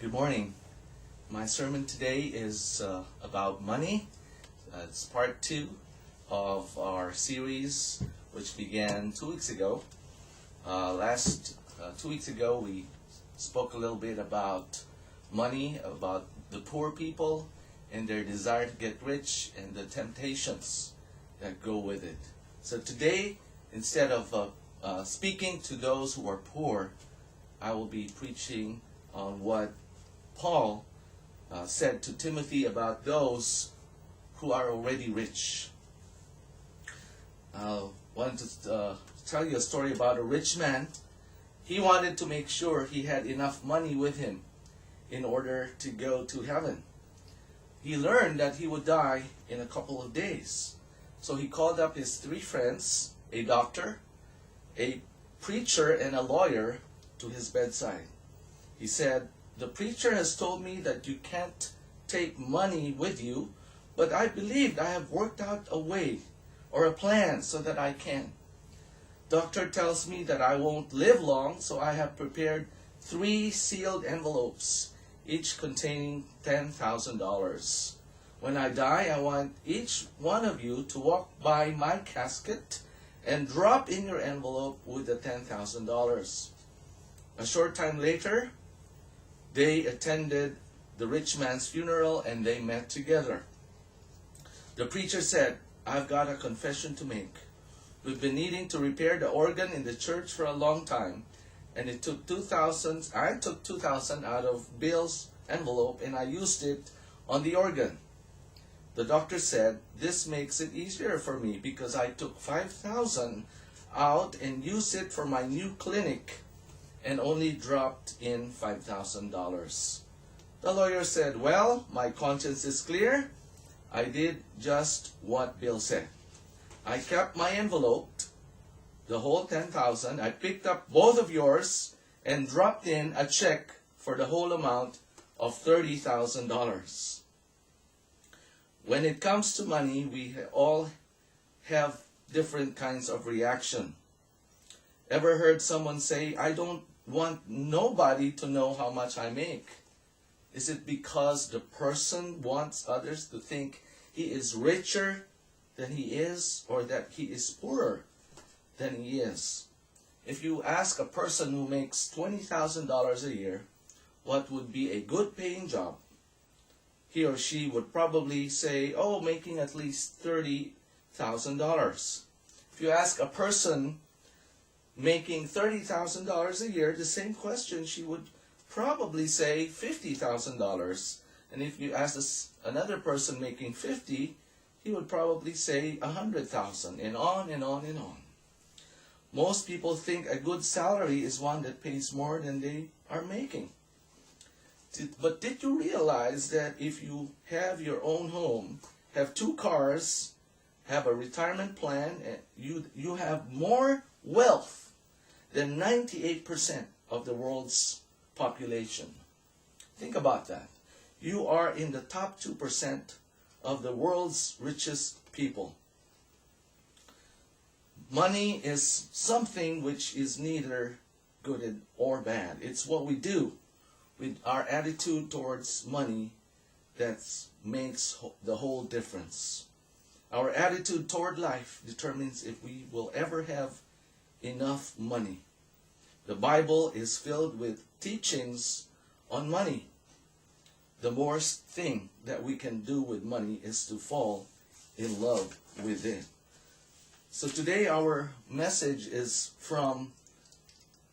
Good morning. My sermon today is about money. It's part 2 of our series, which began 2 weeks ago. 2 weeks ago, we spoke a little bit about money, about the poor people and their desire to get rich and the temptations that go with it. So today, instead of speaking to those who are poor, I will be preaching on what Paul said to Timothy about those who are already rich. I wanted to tell you a story about a rich man. He wanted to make sure he had enough money with him in order to go to heaven. He learned that he would die in a couple of days. So he called up his 3 friends, a doctor, a preacher, and a lawyer, to his bedside. He said, "The preacher has told me that you can't take money with you, but I believed I have worked out a way or a plan so that I can. Doctor tells me that I won't live long, so I have prepared 3 sealed envelopes, each containing $10,000. When I die, I want each one of you to walk by my casket and drop in your envelope with the $10,000. A short time later, they attended the rich man's funeral and they met together. The preacher said, "I've got a confession to make. We've been needing to repair the organ in the church for a long time, and I took $2,000 out of Bill's envelope and I used it on the organ." The doctor said, "This makes it easier for me because I took $5,000 out and used it for my new clinic and only dropped in $5,000. The lawyer said, "Well, my conscience is clear. I did just what Bill said. I kept my envelope, the whole $10,000. I picked up both of yours and dropped in a check for the whole amount of $30,000. When it comes to money, we all have different kinds of reaction. Ever heard someone say, "I don't want nobody to know how much I make"? Is it because the person wants others to think he is richer than he is, or that he is poorer than he is? If you ask a person who makes $20,000 a year what would be a good paying job, he or she would probably say, "Oh, making at least $30,000. If you ask a person making $30,000 a year the same question, she would probably say $50,000. And if you ask another person making 50, he would probably say 100,000, and on and on and on. Most people think a good salary is one that pays more than they are making. But did you realize that if you have your own home, have 2 cars, have a retirement plan, and you have more wealth than 98% of the world's population? Think about that. You are in the top 2% of the world's richest people. Money is something which is neither good or bad. It's what we do with our attitude towards money that makes the whole difference. Our attitude toward life determines if we will ever have enough money. The Bible is filled with teachings on money. The worst thing that we can do with money is to fall in love with it. So today our message is from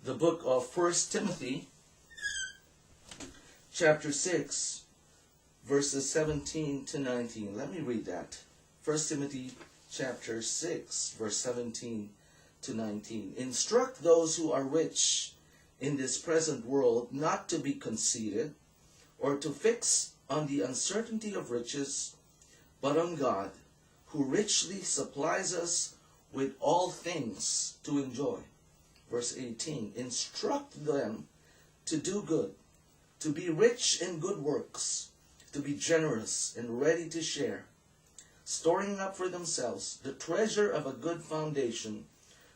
the book of 1 Timothy, chapter 6, verses 17 to 19. Let me read that. 1 Timothy chapter 6, verse 17 to 19. "Instruct those who are rich in this present world not to be conceited or to fix on the uncertainty of riches, but on God, who richly supplies us with all things to enjoy." Verse 18. "Instruct them to do good, to be rich in good works, to be generous and ready to share, storing up for themselves the treasure of a good foundation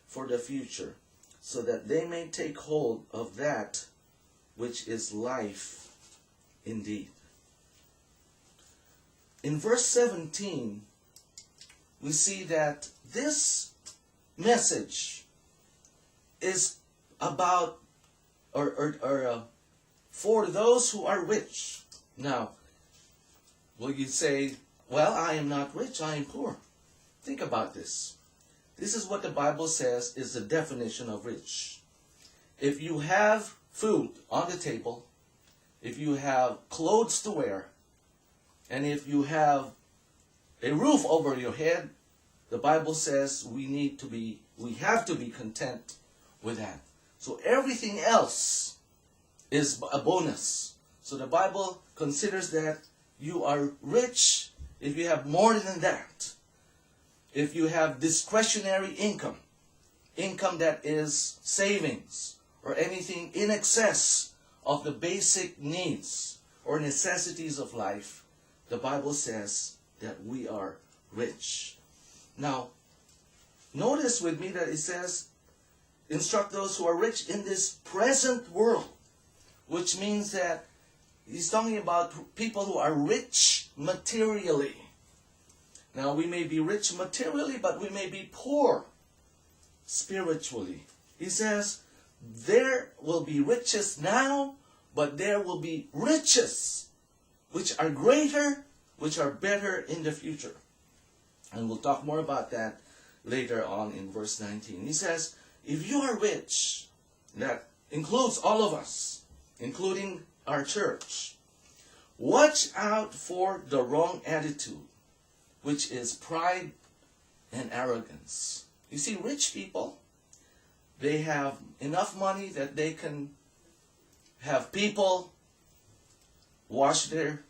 for the future, so that they may take hold of that which is life indeed. In verse 17, we see that this message is about for those who are rich. Now, will you say, well, I am not rich, I am poor? Think about this. This is what the Bible says is the definition of rich. If you have food on the table, if you have clothes to wear, and if you have a roof over your head, the Bible says we have to be content with that. So everything else is a bonus. So the Bible considers that you are rich if you have more than that. If you have discretionary income that is savings, or anything in excess of the basic needs or necessities of life, the Bible says that we are rich. Now, notice with me that it says, instruct those who are rich in this present world, which means that he's talking about people who are rich materially. Now, we may be rich materially, but we may be poor spiritually. He says, there will be riches now, but there will be riches which are greater, which are better in the future. And we'll talk more about that later on in verse 19. He says, if you are rich, that includes all of us, including our church, watch out for the wrong attitude, which is pride and arrogance. You see, rich people, they have enough money that they can have people wash their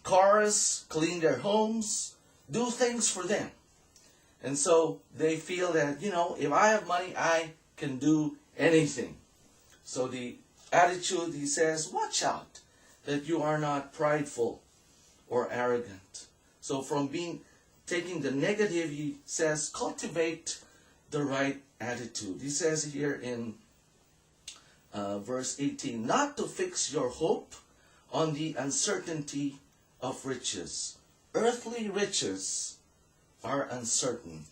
cars, clean their homes, do things for them. And so they feel that, if I have money, I can do anything. So the attitude, he says, watch out that you are not prideful or arrogant. So from taking the negative, he says, cultivate the right attitude. He says here in verse 18, not to fix your hope on the uncertainty of riches. Earthly riches are uncertain.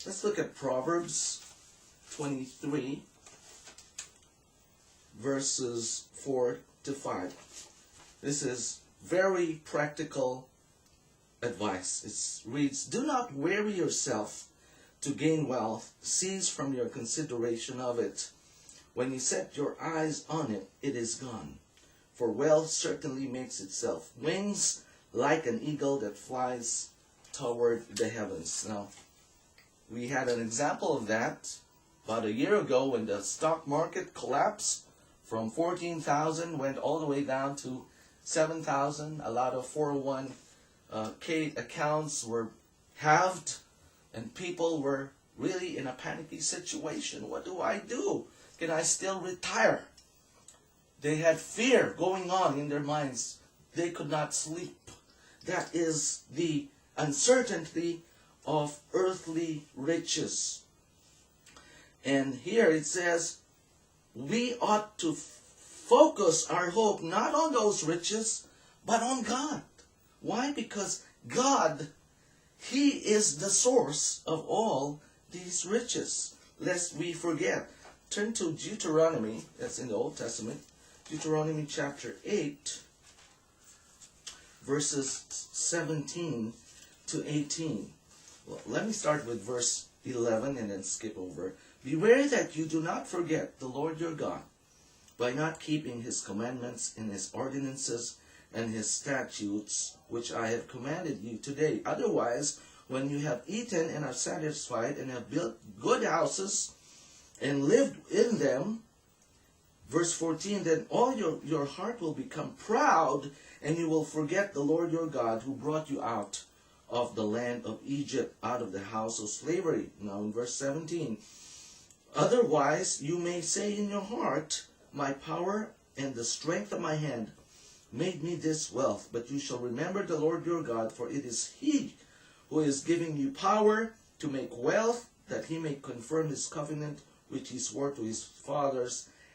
Let's look at Proverbs 23, verses 4 to 5. This is very practical advice. It reads, do not weary yourself to gain wealth. Cease from your consideration of it. When you set your eyes on it, it is gone. For wealth certainly makes itself wings like an eagle that flies toward the heavens. Now, we had an example of that about a year ago when the stock market collapsed from 14,000, went all the way down to 7,000. A lot of 401k accounts were halved, and people were really in a panicky situation. What do I do? Can I still retire? They had fear going on in their minds. They could not sleep. That is the uncertainty of earthly riches. And here it says, we ought to focus our hope not on those riches, but on God. Why? Because God, He is the source of all these riches. Lest we forget. Turn to Deuteronomy, that's in the Old Testament, Deuteronomy chapter 8, verses 17 to 18. Well, let me start with verse 11 and then skip over. Beware that you do not forget the Lord your God by not keeping His commandments and His ordinances and His statutes, which I have commanded you today. Otherwise, when you have eaten and are satisfied and have built good houses and lived in them, verse 14, then all your heart will become proud, and you will forget the Lord your God who brought you out of the land of Egypt, out of the house of slavery. Now in verse 17, otherwise you may say in your heart, my power and the strength of my hand made me this wealth. But you shall remember the Lord your God, for it is He who is giving you power to make wealth, that He may confirm His covenant, which He swore to His fathers,